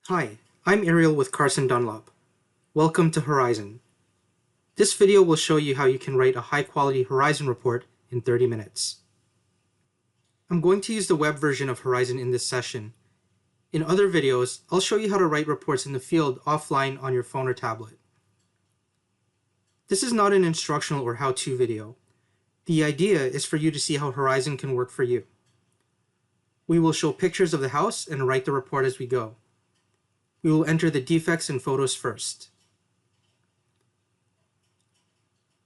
Hi, I'm Ariel with Carson Dunlop. Welcome to Horizon. This video will show you how you can write a high-quality Horizon report in 30 minutes. I'm going to use the web version of Horizon in this session. In other videos, I'll show you how to write reports in the field offline on your phone or tablet. This is not an instructional or how-to video. The idea is for you to see how Horizon can work for you. We will show pictures of the house and write the report as we go. We will enter the defects and photos first.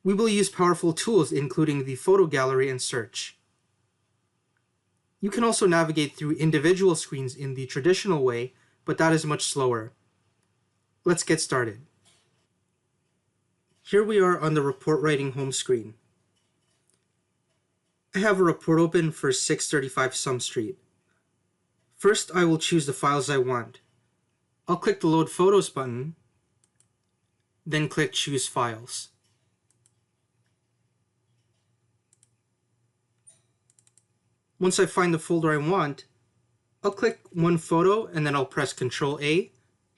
We will use powerful tools including the photo gallery and search. You can also navigate through individual screens in the traditional way, but that is much slower. Let's get started. Here we are on the report writing home screen. I have a report open for 635 Sum Street. First, I will choose the files I want. I'll click the Load Photos button, then click Choose Files. Once I find the folder I want, I'll click one photo and then I'll press Ctrl A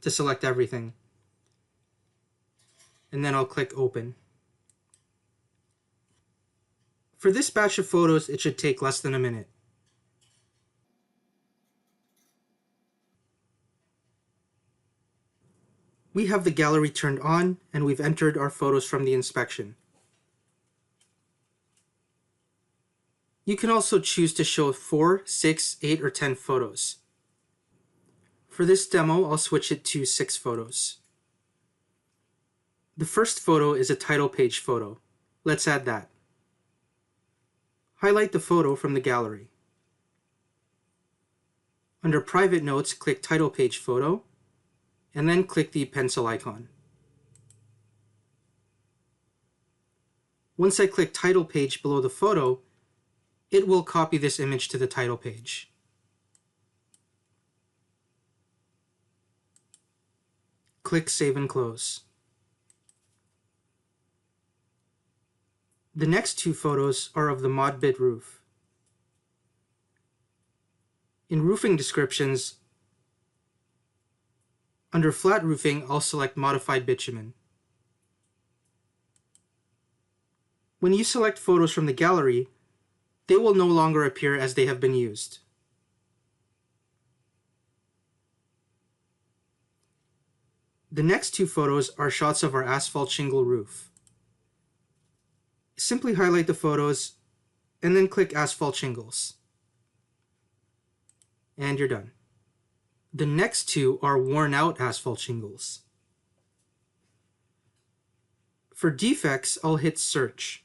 to select everything. And then I'll click Open. For this batch of photos, it should take less than a minute. We have the gallery turned on and we've entered our photos from the inspection. You can also choose to show 4, 6, 8, or 10 photos. For this demo, I'll switch it to 6 photos. The first photo is a title page photo. Let's add that. Highlight the photo from the gallery. Under Private Notes, click Title Page Photo, and then click the pencil icon. Once I click Title Page below the photo, it will copy this image to the title page. Click Save and Close. The next 2 photos are of the mod bid roof. In roofing descriptions, under flat roofing, I'll select modified bitumen. When you select photos from the gallery, they will no longer appear as they have been used. The next 2 photos are shots of our asphalt shingle roof. Simply highlight the photos and then click Asphalt Shingles. And you're done. The next 2 are worn out asphalt shingles. For defects, I'll hit Search.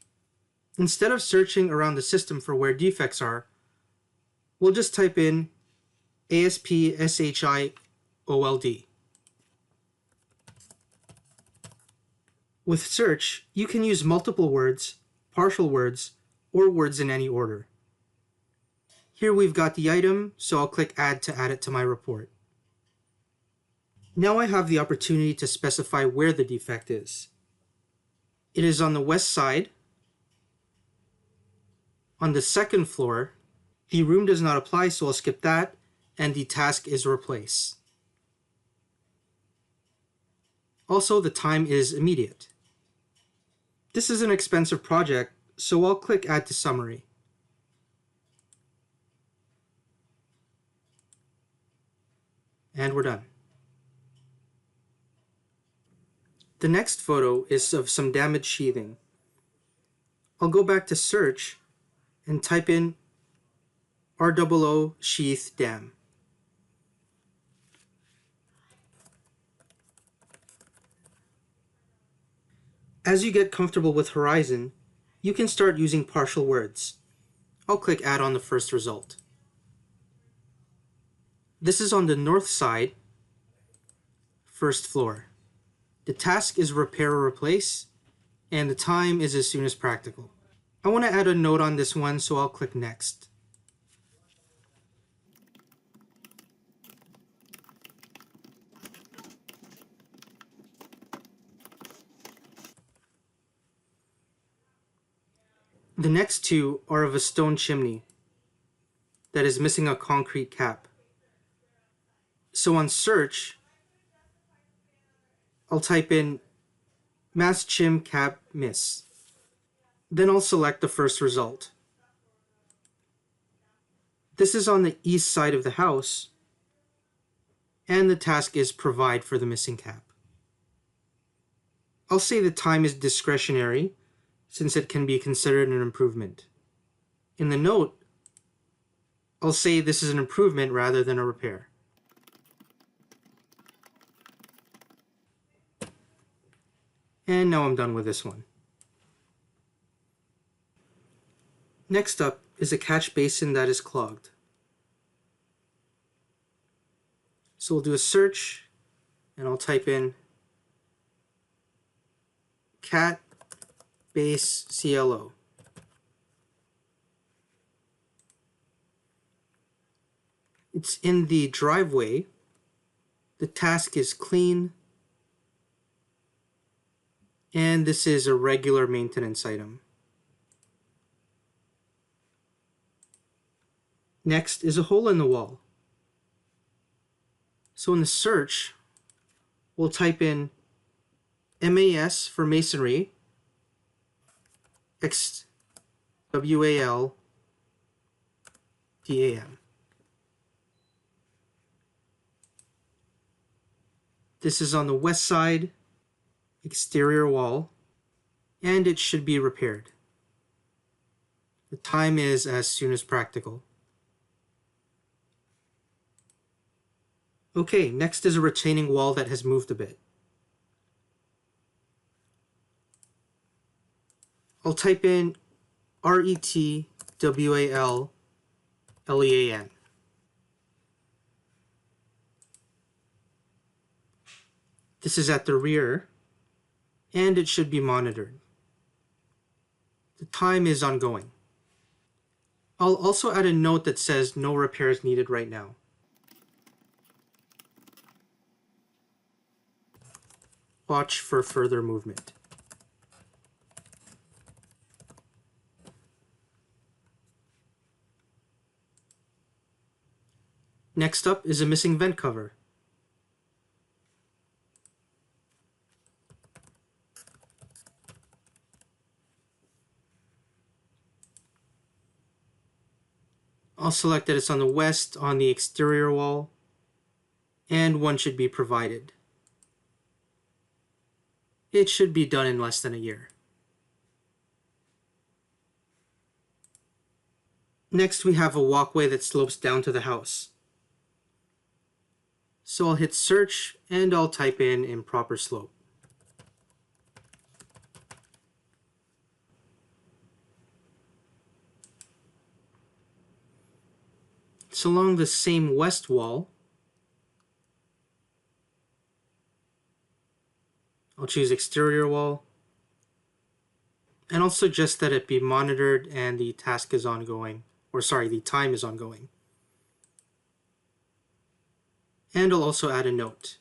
Instead of searching around the system for where defects are, we'll just type in ASPSHIOLD. With search, you can use multiple words, partial words, or words in any order. Here we've got the item, so I'll click Add to add it to my report. Now I have the opportunity to specify where the defect is. It is on the west side, on the second floor. The room does not apply, so I'll skip that, and the task is Replace. Also, the time is immediate. This is an expensive project, so I'll click Add to Summary. And we're done. The next photo is of some damaged sheathing. I'll go back to Search and type in ROO sheath dam. As you get comfortable with Horizon, you can start using partial words. I'll click Add on the first result. This is on the north side, first floor. The task is Repair or Replace, and the time is as soon as practical. I want to add a note on this one, so I'll click Next. The next 2 are of a stone chimney that is missing a concrete cap. So on Search, I'll type in mass chim cap miss. Then I'll select the first result. This is on the east side of the house, and the task is provide for the missing cap. I'll say the time is discretionary, since it can be considered an improvement. In the note, I'll say this is an improvement rather than a repair. And now I'm done with this one. Next up is a catch basin that is clogged. So we'll do a search, and I'll type in cat base CLO. It's in the driveway. The task is clean, and this is a regular maintenance item. Next is a hole in the wall. So in the search, we'll type in MAS for masonry, XWAL DAM. This is on the west side, exterior wall, and it should be repaired. The time is as soon as practical. Okay, next is a retaining wall that has moved a bit. I'll type in RETWAL LEAN. This is at the rear, and it should be monitored. The time is ongoing. I'll also add a note that says no repairs needed right now. Watch for further movement. Next up is a missing vent cover. I'll select that it's on the west on the exterior wall, and one should be provided. It should be done in less than a year. Next, we have a walkway that slopes down to the house. So I'll hit search, and I'll type in Improper Slope. It's along the same west wall. I'll choose exterior wall, and I'll suggest that it be monitored and the task is ongoing, the time is ongoing. And I'll also add a note.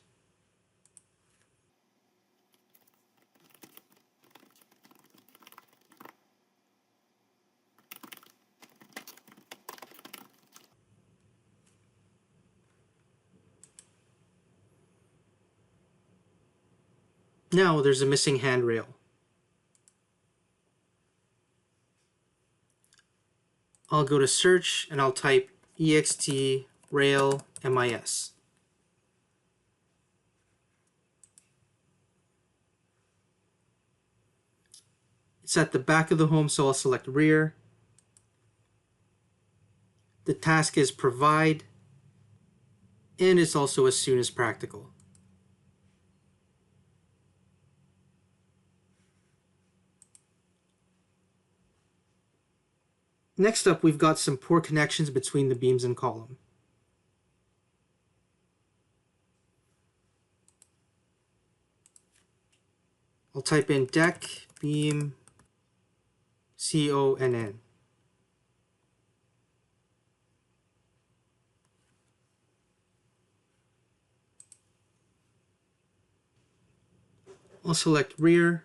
Now there's a missing handrail. I'll go to search and I'll type ext rail mis. It's at the back of the home, so I'll select rear. The task is provide, and it's also as soon as practical. Next up, we've got some poor connections between the beams and column. I'll type in deck beam CONN. I'll select rear.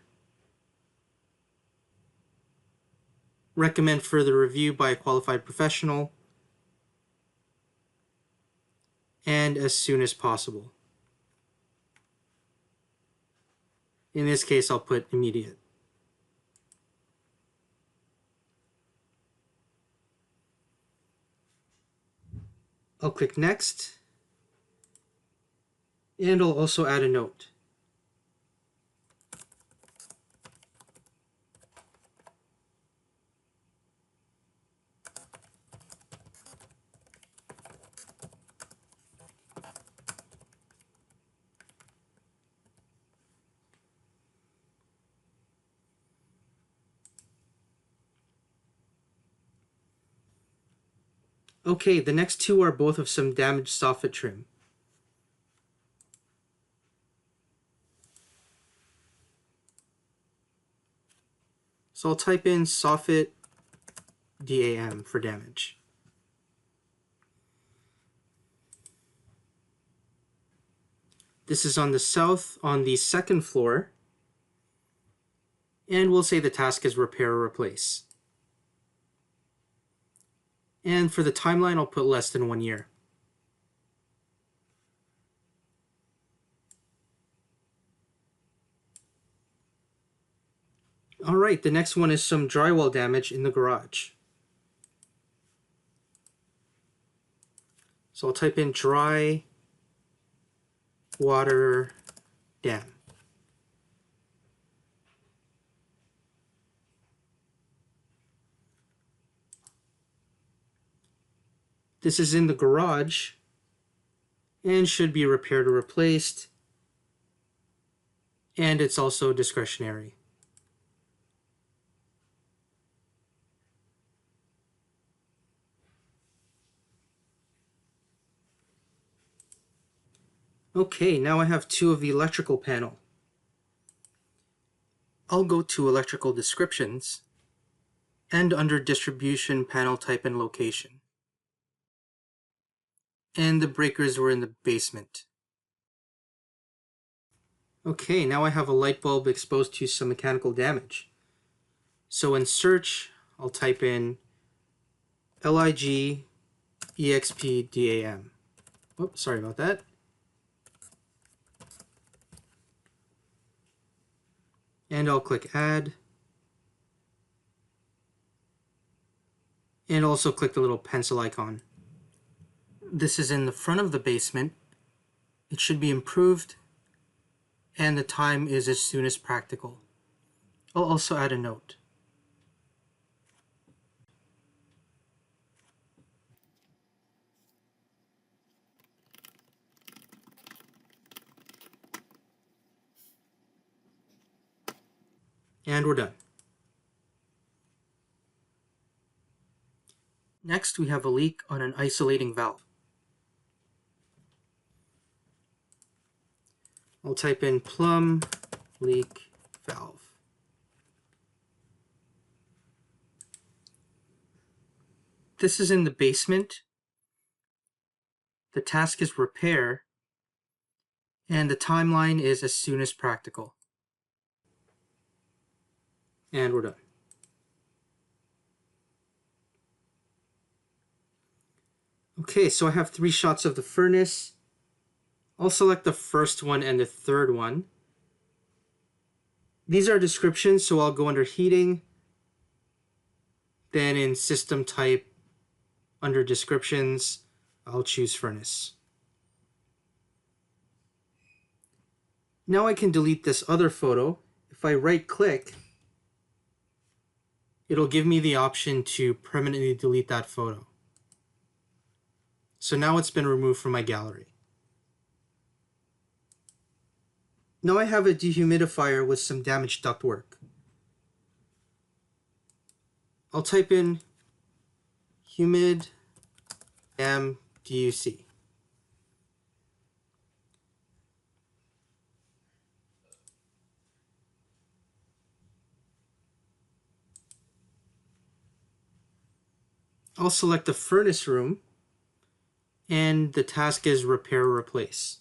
Recommend further review by a qualified professional, and as soon as possible. In this case, I'll put immediate. I'll click next, and I'll also add a note. Okay, the next two are both of some damaged soffit trim. So I'll type in soffit DAM for damage. This is on the south on the second floor, and we'll say the task is repair or replace. And for the timeline, I'll put less than 1 year. Alright, the next one is some drywall damage in the garage. So I'll type in dry water dam. This is in the garage and should be repaired or replaced, and it's also discretionary. Okay, now I have two of the electrical panel. I'll go to electrical descriptions and under distribution panel type and location. And the breakers were in the basement. Okay, now I have a light bulb exposed to some mechanical damage. So in search, I'll type in LIG EXP DAM. Oops, sorry about that. And I'll click add. And also click the little pencil icon. This is in the front of the basement. It should be improved, and the time is as soon as practical. I'll also add a note. And we're done. Next, we have a leak on an isolating valve. I'll type in plumb leak valve. This is in the basement. The task is repair, and the timeline is as soon as practical. And we're done. Okay, so I have 3 shots of the furnace. I'll select the first one and the third one. These are descriptions, so I'll go under heating, then in system type, under descriptions, I'll choose furnace. Now I can delete this other photo. If I right click, it'll give me the option to permanently delete that photo. So now it's been removed from my gallery. Now I have a dehumidifier with some damaged ductwork. I'll type in humid DUC. I'll select the furnace room, and the task is repair or replace.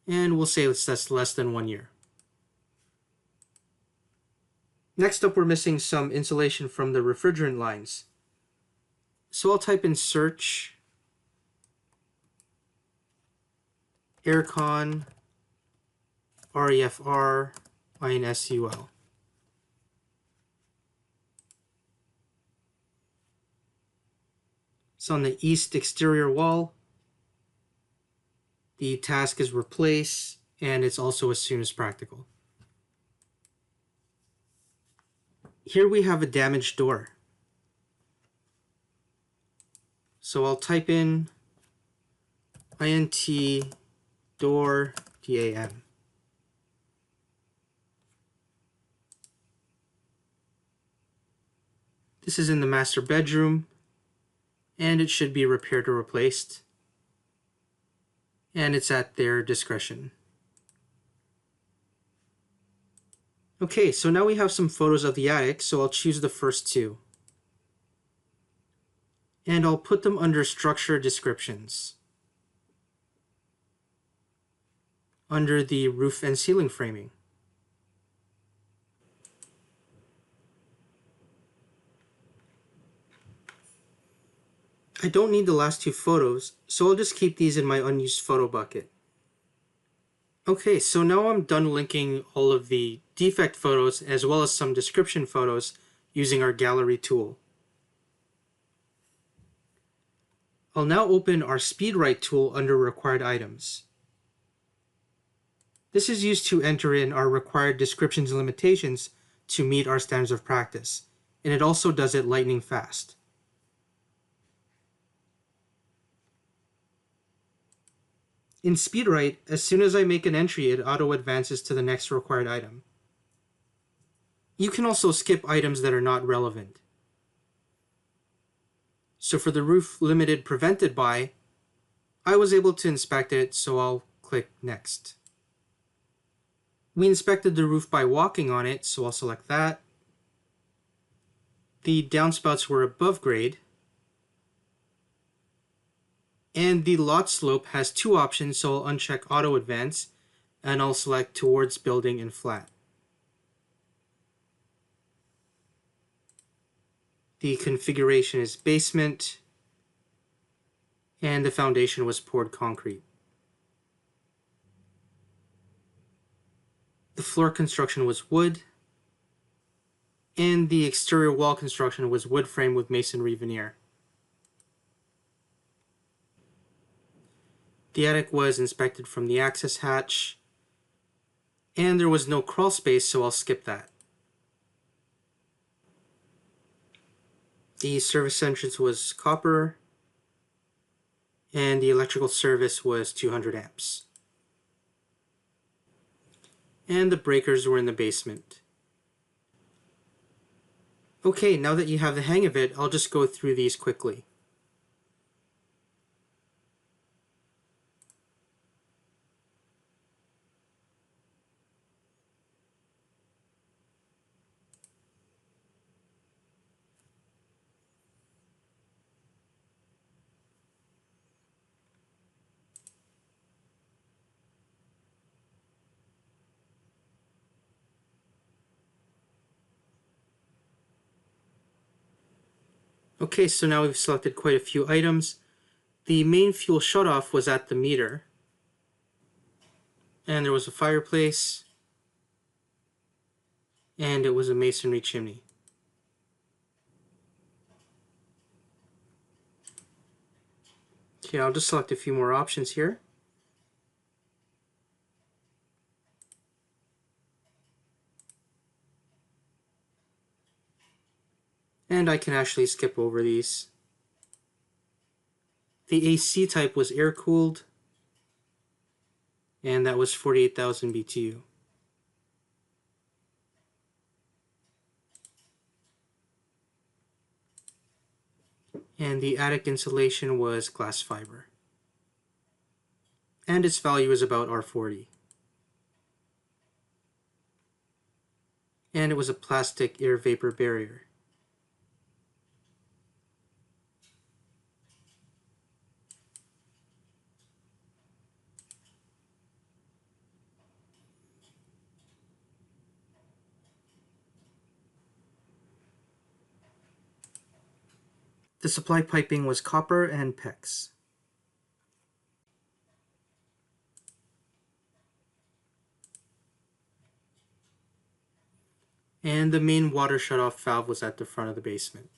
And we'll say that's less than 1 year. Next up, we're missing some insulation from the refrigerant lines. So I'll type in search aircon REFR-SUL. So on the east exterior wall, the task is replace, and it's also as soon as practical. Here we have a damaged door. So I'll type in int door DAM. This is in the master bedroom, and it should be repaired or replaced. And it's at their discretion. Okay, so now we have some photos of the attic, so I'll choose the first two. And I'll put them under structure descriptions, under the roof and ceiling framing. I don't need the last two photos, so I'll just keep these in my unused photo bucket. Okay, so now I'm done linking all of the defect photos as well as some description photos using our gallery tool. I'll now open our SpeedWrite tool under required items. This is used to enter in our required descriptions and limitations to meet our standards of practice, and it also does it lightning fast. In SpeedWrite, as soon as I make an entry, it auto-advances to the next required item. You can also skip items that are not relevant. So for the roof limited prevented by, I was able to inspect it, so I'll click Next. We inspected the roof by walking on it, so I'll select that. The downspouts were above grade. And the lot slope has two options, so I'll uncheck Auto Advance, and I'll select Towards Building and Flat. The configuration is basement, and the foundation was poured concrete. The floor construction was wood, and the exterior wall construction was wood frame with masonry veneer. The attic was inspected from the access hatch, and there was no crawl space, so I'll skip that. The service entrance was copper, and the electrical service was 200 amps. And the breakers were in the basement. Okay, now that you have the hang of it, I'll just go through these quickly. Okay, so now we've selected quite a few items. The main fuel shutoff was at the meter. And there was a fireplace. And it was a masonry chimney. Okay, I'll just select a few more options here. And I can actually skip over these. The AC type was air-cooled, and that was 48,000 BTU. And the attic insulation was glass fiber. And its value is about R40. And it was a plastic air vapor barrier. The supply piping was copper and PEX. and the main water shutoff valve was at the front of the basement.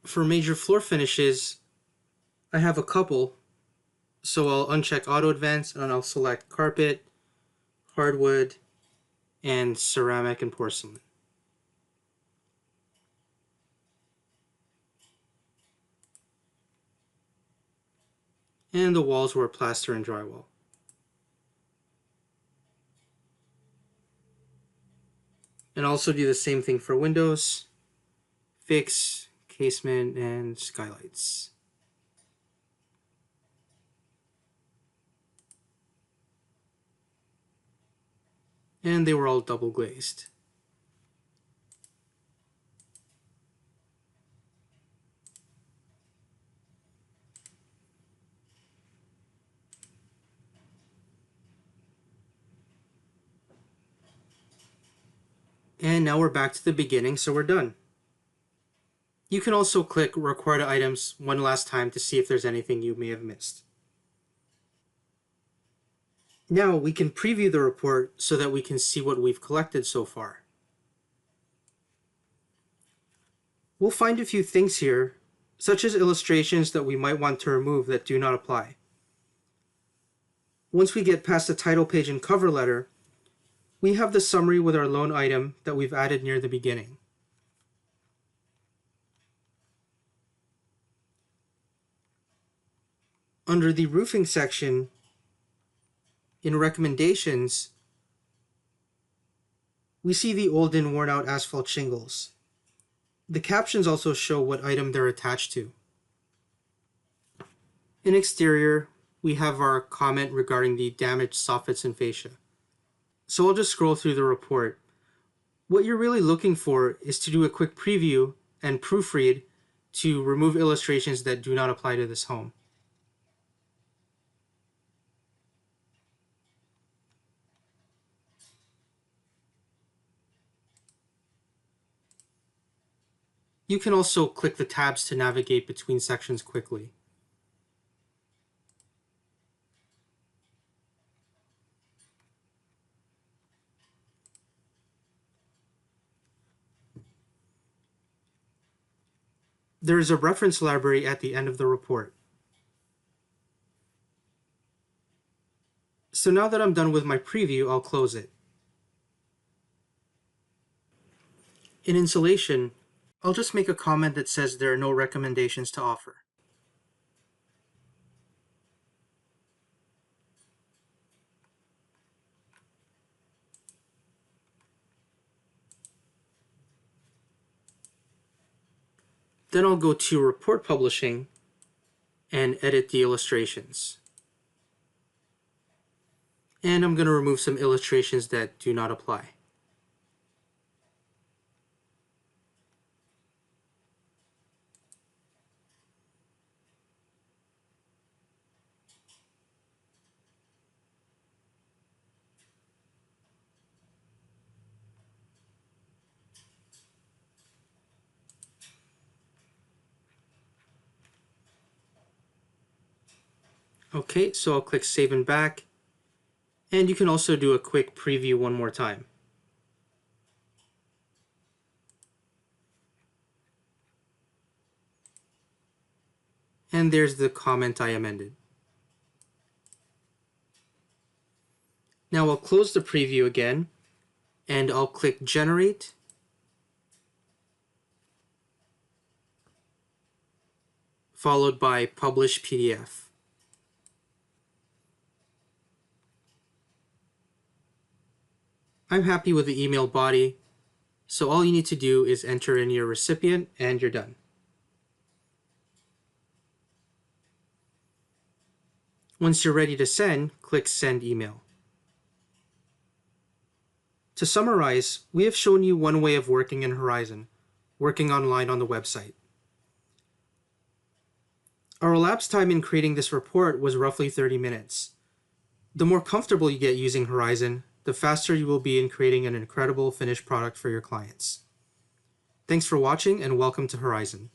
For major floor finishes, I have a couple, so I'll uncheck Auto Advance and I'll select carpet, hardwood, and ceramic and porcelain. And the walls were plaster and drywall. And also do the same thing for windows, fix, casement, and skylights. And they were all double glazed. And now we're back to the beginning, so we're done. You can also click Record Items one last time to see if there's anything you may have missed. Now we can preview the report so that we can see what we've collected so far. We'll find a few things here, such as illustrations that we might want to remove that do not apply. Once we get past the title page and cover letter, we have the summary with our loan item that we've added near the beginning. Under the roofing section, in recommendations, we see the old and worn out asphalt shingles. The captions also show what item they're attached to. In exterior, we have our comment regarding the damaged soffits and fascia. So I'll just scroll through the report. What you're really looking for is to do a quick preview and proofread to remove illustrations that do not apply to this home. You can also click the tabs to navigate between sections quickly. There is a reference library at the end of the report. So now that I'm done with my preview, I'll close it. In insulation, I'll just make a comment that says there are no recommendations to offer. Then I'll go to Report Publishing and edit the illustrations. And I'm going to remove some illustrations that do not apply. Okay, so I'll click Save and Back. And you can also do a quick preview one more time. And there's the comment I amended. Now I'll close the preview again, and I'll click Generate, followed by Publish PDF. I'm happy with the email body, So all you need to do is enter in your recipient and you're done. Once you're ready to send, click Send Email. To summarize, we have shown you one way of working in Horizon, working online on the website. Our elapsed time in creating this report was roughly 30 minutes. The more comfortable you get using Horizon, the faster you will be in creating an incredible finished product for your clients. Thanks for watching and welcome to Horizon.